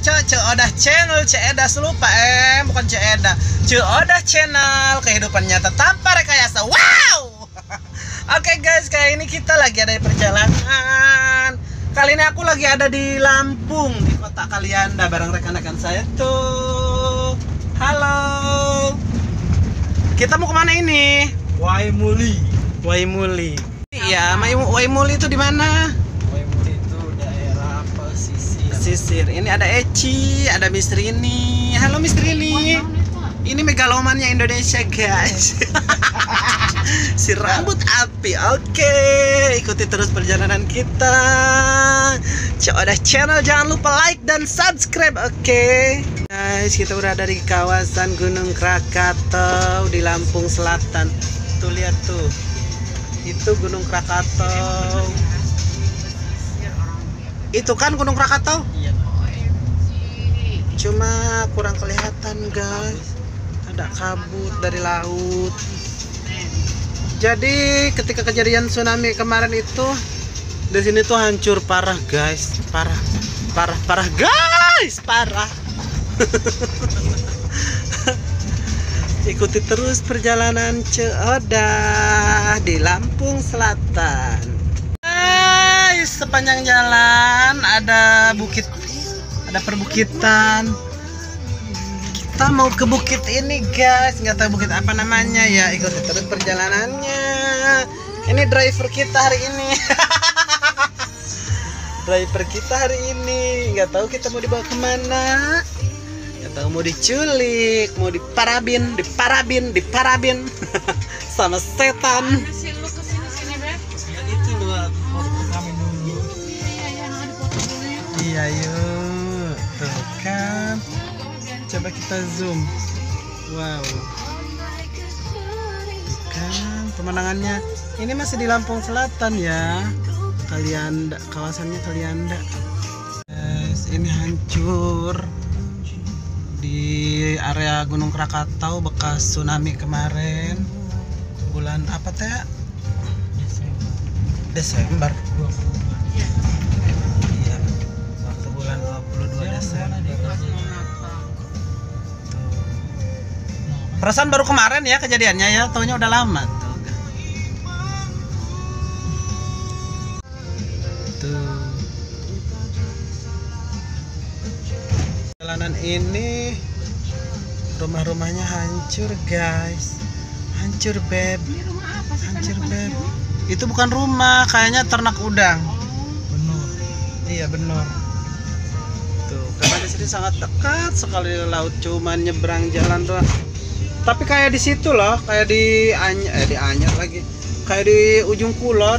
Ceodah channel, Ceedah lupa bukan Ceedah. Ceodah channel, kehidupan nyata tanpa rekayasa. Wow. Oke guys, kali ini kita lagi ada di perjalanan. Kali ini aku lagi ada di Lampung, di kota Kalianda bareng rekan-rekan saya tuh. Halo. Kita mau kemana ini? Waimuli. Waimuli. Iya, Waimuli itu di mana? Waimuli itu daerah pesisir. Pesisir. Ini ada Eci, ada Miss Rini. Halo Miss Rini. Ini megalomannya Indonesia guys. Si rambut api. Oke, ikuti terus perjalanan kita. Ceodah channel, jangan lupa like dan subscribe. Oke guys, kita udah ada di kawasan Gunung Krakatau di Lampung Selatan. Tuh lihat tuh, itu Gunung Krakatau. Itu kan Gunung Krakatau? Iya. Cuma kurang kelihatan guys. Ada kabut dari laut. Jadi ketika kejadian tsunami kemarin itu di sini tuh hancur parah guys, parah guys, parah. Ikuti terus perjalanan Ceodah di Lampung Selatan. Guys, sepanjang jalan ada bukit, ada perbukitan. Kita mau ke bukit ini guys, nggak tahu bukit apa namanya ya. Ikuti terus perjalanannya. Ini driver kita hari ini. Driver kita hari ini nggak tahu kita mau dibawa kemana. Nggak tahu mau diculik, mau diparabin sama setan. Ya itu loh, foto kami dulu. Iya yuk, tuh kan. Coba kita zoom. Wow. Tuh kan pemandangannya. Ini masih di Lampung Selatan ya. Kalianda, kawasannya Kalianda. Guys, ini hancur di area Gunung Krakatau bekas tsunami kemarin. Bulan apa teh? Desember. Iya. Waktu bulan 22 Desember. Perasaan baru kemarin ya kejadiannya ya, taunya udah lama tuh. Tuh. Jalanan ini rumah-rumahnya hancur guys. Hancur beb. Hancur beb. Itu bukan rumah, kayaknya ternak udang. Benar. Iya benar. Tuh, karena di sini sangat dekat sekali laut, cuman nyebrang jalan doang. Tapi kayak di situ loh, kayak di Anyar lagi, kayak di ujung kulon.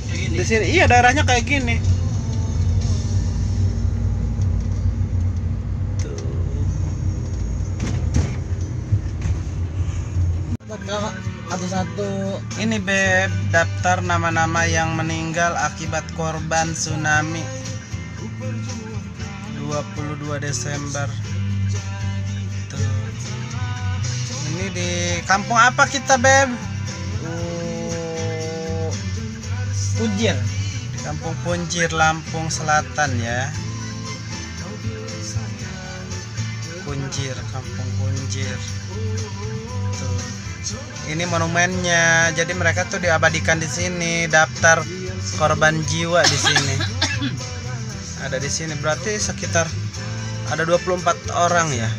Di sini, iya daerahnya kayak gini. Tuh. Satu-satu. Ini beb, daftar nama-nama yang meninggal akibat korban tsunami 22 Desember. Tuh. Ini di kampung apa kita beb? Punjir. Di kampung Punjir, Lampung Selatan ya. Punjir, kampung Punjir. Tuh. Ini monumennya. Jadi mereka tuh diabadikan di sini, daftar korban jiwa di sini. Ada di sini berarti sekitar ada 24 orang ya.